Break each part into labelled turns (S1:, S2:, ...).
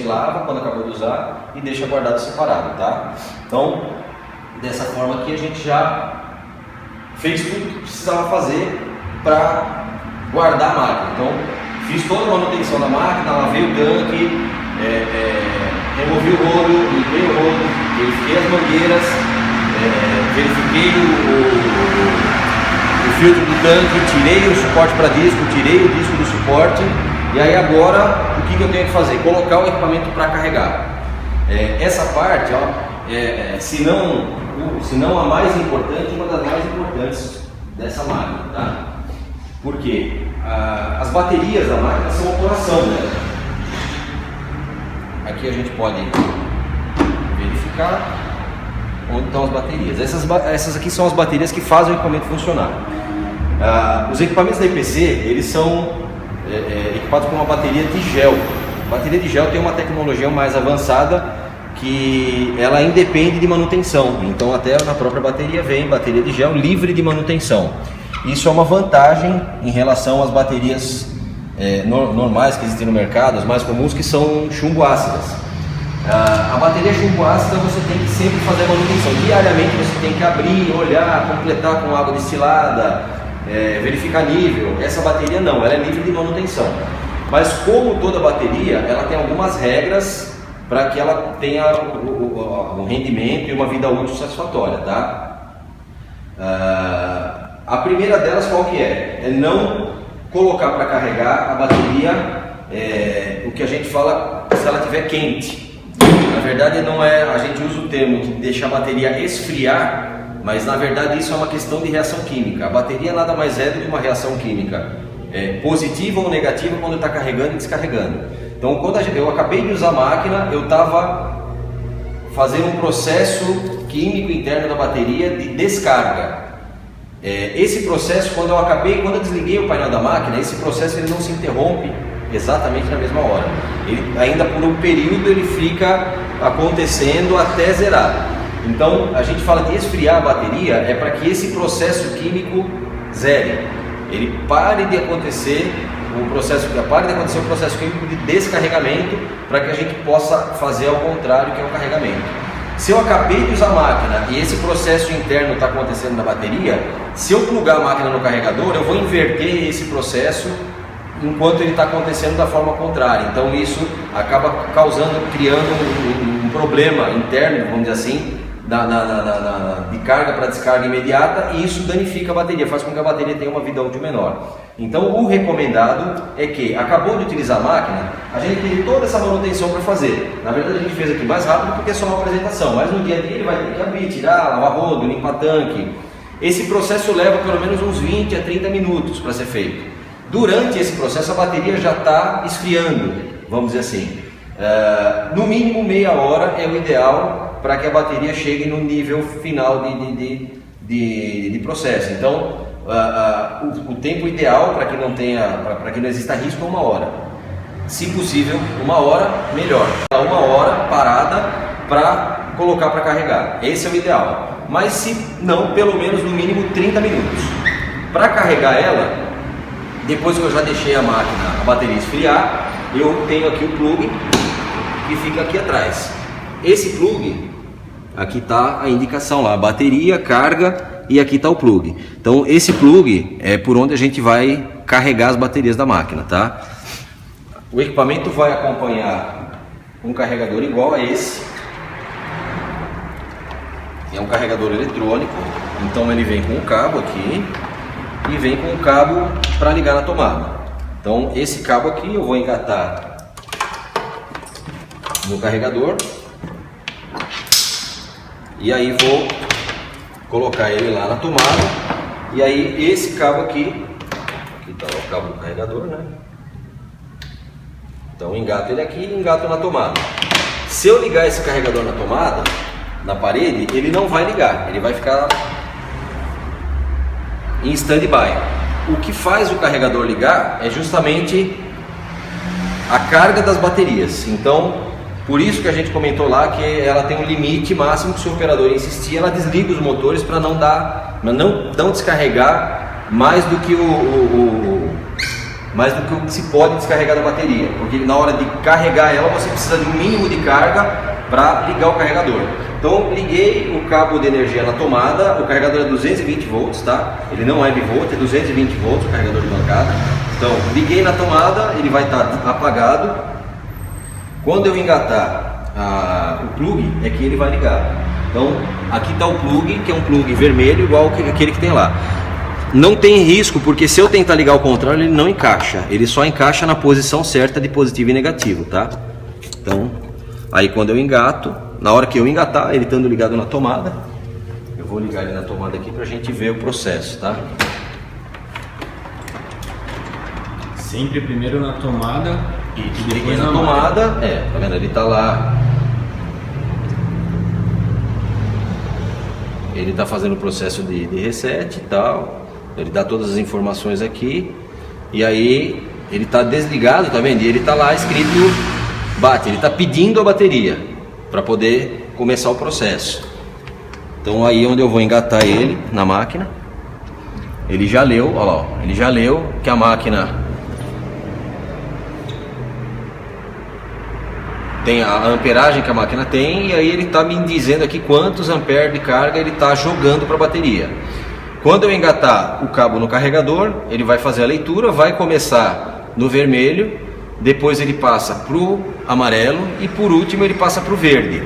S1: gente lava quando acabou de usar e deixa guardado separado, tá? Então, dessa forma aqui a gente já fez tudo que precisava fazer para guardar a máquina. Então, fiz toda a manutenção da máquina, lavei o tanque, removi o rodo, limpei o rodo, verifiquei as mangueiras, verifiquei o filtro do tanque, tirei o suporte para disco, tirei o disco do suporte. E aí agora, o que eu tenho que fazer? Colocar o equipamento para carregar. Essa parte, ó, se não a mais importante, uma das mais importantes dessa máquina, tá? Porque as baterias da máquina são o coração, né? Aqui a gente pode verificar onde estão as baterias. Essas aqui são as baterias que fazem o equipamento funcionar. Os equipamentos da IPC, eles são equipados com uma bateria de gel. A bateria de gel tem uma tecnologia mais avançada que ela independe de manutenção. Então até na própria bateria vem bateria de gel livre de manutenção. Isso é uma vantagem em relação às baterias normais que existem no mercado, as mais comuns, que são chumbo ácidas. A bateria chumbo ácida você tem que sempre fazer a manutenção. Diariamente você tem que abrir, olhar, completar com água destilada, verificar nível. Essa bateria não, ela é livre de manutenção. Mas como toda bateria, ela tem algumas regras para que ela tenha um rendimento e uma vida útil satisfatória, tá? A primeira delas qual que é? É não colocar para carregar a bateria, o que a gente fala, se ela estiver quente. Na verdade não é, a gente usa o termo de deixar a bateria esfriar, mas na verdade isso é uma questão de reação química. A bateria nada mais é do que uma reação química, positiva ou negativa quando está carregando e descarregando. Então quando eu acabei de usar a máquina, eu estava fazendo um processo químico interno da bateria de descarga. Esse processo, quando eu desliguei o painel da máquina, esse processo ele não se interrompe exatamente na mesma hora. Ele, ainda por um período ele fica acontecendo até zerar. Então a gente fala de esfriar a bateria para que esse processo químico zere. Ele pare de acontecer o processo químico de descarregamento, para que a gente possa fazer ao contrário, que é o carregamento. Se eu acabei de usar a máquina e esse processo interno está acontecendo na bateria, se eu plugar a máquina no carregador, eu vou inverter esse processo enquanto ele está acontecendo da forma contrária. Então isso acaba criando um problema interno, vamos dizer assim, de carga para descarga imediata, e isso danifica a bateria, faz com que a bateria tenha uma vida útil menor. Então o recomendado é que, acabou de utilizar a máquina, a gente tem toda essa manutenção para fazer. Na verdade a gente fez aqui mais rápido porque é só uma apresentação, mas no dia a dia ele vai ter que abrir, tirar, lavar rodo, limpar tanque. Esse processo leva pelo menos uns 20 a 30 minutos para ser feito. Durante esse processo a bateria já está esfriando, vamos dizer assim. No mínimo meia hora é o ideal para que a bateria chegue no nível final de processo. Então o tempo ideal para que não exista risco é 1 hora. Se possível, 1 hora, melhor. 1 hora parada para colocar para carregar. Esse é o ideal. Mas se não, pelo menos no mínimo 30 minutos. Para carregar ela, depois que eu já deixei a bateria esfriar, eu tenho aqui o plug que fica aqui atrás. Esse plug, aqui está a indicação lá, bateria, carga, e aqui está o plug. Então esse plug é por onde a gente vai carregar as baterias da máquina, tá? O equipamento vai acompanhar um carregador igual a esse. É um carregador eletrônico, então ele vem com um cabo aqui e vem com um cabo para ligar na tomada. Então esse cabo aqui eu vou engatar no carregador e aí vou colocar ele lá na tomada. E aí esse cabo aqui está o cabo do carregador, né? Então engato ele aqui e engato na tomada. Se eu ligar esse carregador na tomada, na parede, ele não vai ligar, ele vai ficar em stand-by. O que faz o carregador ligar é justamente a carga das baterias. Então, por isso que a gente comentou lá que ela tem um limite máximo que se o operador insistir, ela desliga os motores para não descarregar mais do que mais do que o que se pode descarregar da bateria, porque na hora de carregar ela você precisa de um mínimo de carga para ligar o carregador. Então liguei o cabo de energia na tomada, o carregador é 220 volts, tá? Ele não é bivolt, é 220 volts o carregador de bancada. Então liguei na tomada, ele vai estar apagado. Quando eu engatar o plug é que ele vai ligar. Então aqui está o plug, que é um plug vermelho igual aquele que tem lá. Não tem risco, porque se eu tentar ligar ao contrário, ele não encaixa. Ele só encaixa na posição certa de positivo e negativo, tá? Então, aí quando eu engato, na hora que eu engatar, ele estando ligado na tomada, eu vou ligar ele na tomada aqui pra gente ver o processo, tá?
S2: Sempre primeiro na tomada
S1: e depois na tomada, tá vendo? Ele tá lá. Ele tá fazendo o processo de reset e tal. Ele dá todas as informações aqui e aí ele está desligado, tá vendo? E ele está lá escrito bate, ele está pedindo a bateria para poder começar o processo. Então aí onde eu vou engatar ele na máquina, ele já leu, olha lá, ele já leu que a máquina tem a amperagem que a máquina tem, e aí ele está me dizendo aqui quantos amperes de carga ele está jogando para a bateria. Quando eu engatar o cabo no carregador, ele vai fazer a leitura, vai começar no vermelho, depois ele passa para o amarelo e por último ele passa para o verde.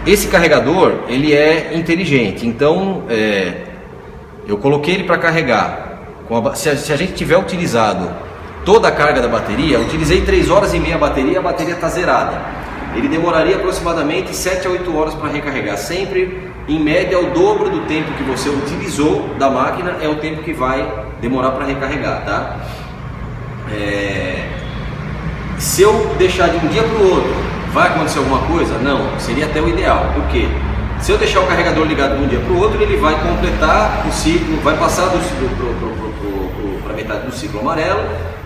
S1: Esse carregador, ele é inteligente, então eu coloquei ele para carregar. Se a gente tiver utilizado toda a carga da bateria, eu utilizei 3 horas e meia a bateria está zerada. Ele demoraria aproximadamente 7 a 8 horas para recarregar, sempre em média o dobro do tempo que você utilizou da máquina é o tempo que vai demorar para recarregar, tá? Se eu deixar de um dia para o outro, vai acontecer alguma coisa? Não, seria até o ideal. Por quê? Se eu deixar o carregador ligado de um dia para o outro, ele vai completar o ciclo, vai passar para metade do ciclo amarelo,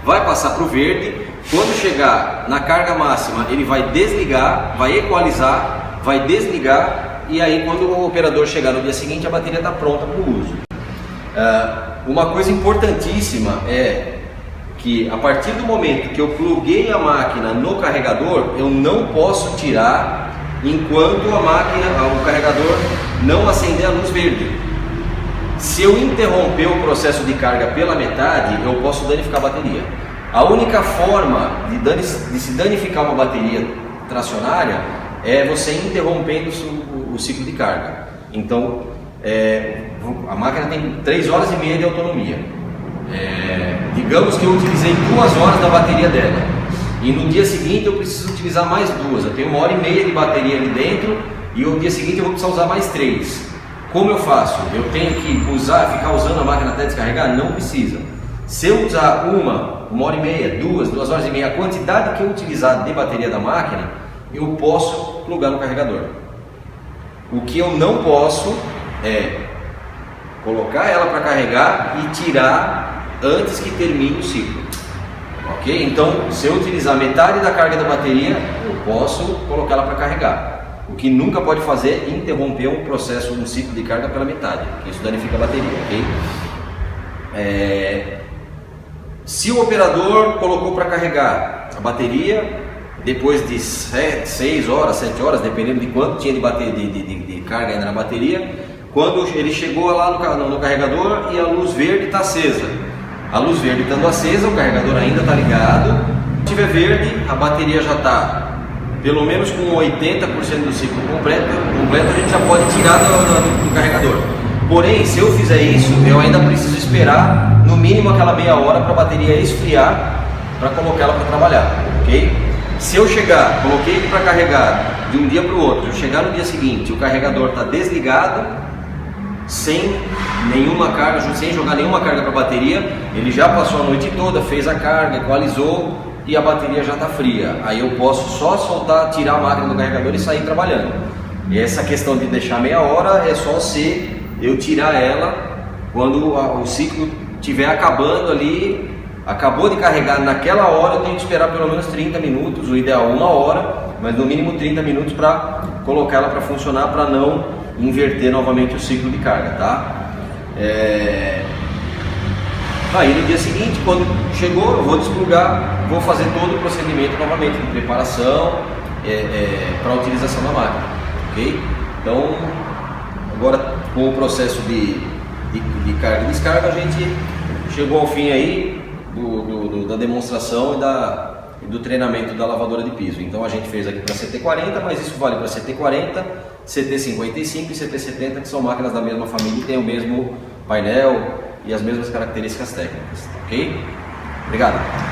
S1: vai passar para o verde. Quando chegar na carga máxima, ele vai desligar, vai equalizar, vai desligar, e aí quando o operador chegar no dia seguinte, a bateria está pronta para o uso. Uma coisa importantíssima é que a partir do momento que eu pluguei a máquina no carregador, eu não posso tirar enquanto o carregador não acender a luz verde. Se eu interromper o processo de carga pela metade, eu posso danificar a bateria. A única forma de se danificar uma bateria tracionária é você interrompendo o ciclo de carga. Então, a máquina tem 3 horas e meia de autonomia. Digamos que eu utilizei 2 horas da bateria dela e no dia seguinte eu preciso utilizar mais 2. Eu tenho 1 hora e meia de bateria ali dentro e no dia seguinte eu vou precisar usar mais 3. Como eu faço? Eu tenho que ficar usando a máquina até descarregar? Não precisa. Se eu usar 1 hora e meia, 2 horas e meia, a quantidade que eu utilizar de bateria da máquina, eu posso plugar no carregador. O que eu não posso é colocar ela para carregar e tirar antes que termine o ciclo. Ok? Então, se eu utilizar metade da carga da bateria, eu posso colocar ela para carregar. O que nunca pode fazer é interromper um processo, um ciclo de carga pela metade, porque isso danifica a bateria, ok? Se o operador colocou para carregar a bateria, depois de 6 horas, 7 horas, dependendo de quanto tinha de carga ainda na bateria, quando ele chegou lá no carregador e a luz verde está acesa. A luz verde estando acesa, o carregador ainda está ligado. Se tiver verde, a bateria já está pelo menos com 80% do ciclo completo, a gente já pode tirar do carregador. Porém, se eu fizer isso, eu ainda preciso esperar no mínimo aquela meia hora para a bateria esfriar para colocar ela para trabalhar, ok? Se eu chegar, coloquei ele para carregar de um dia para o outro, eu chegar no dia seguinte, o carregador está desligado, sem nenhuma carga, sem jogar nenhuma carga para a bateria, ele já passou a noite toda, fez a carga, equalizou e a bateria já está fria. Aí eu posso só soltar, tirar a máquina do carregador e sair trabalhando. E essa questão de deixar meia hora é só se eu tirar ela quando o ciclo estiver acabando ali, acabou de carregar naquela hora, eu tenho que esperar pelo menos 30 minutos, o ideal 1 hora, mas no mínimo 30 minutos para colocar ela para funcionar, para não inverter novamente o ciclo de carga, tá? Aí no dia seguinte, quando chegou, eu vou desplugar, vou fazer todo o procedimento novamente de preparação para a utilização da máquina, ok? Então, agora com o processo de carga e descarga, a gente chegou ao fim aí da demonstração e do treinamento da lavadora de piso. Então a gente fez aqui para CT40, mas isso vale para CT40, CT55 e CT70, que são máquinas da mesma família e têm o mesmo painel e as mesmas características técnicas, ok? Obrigado!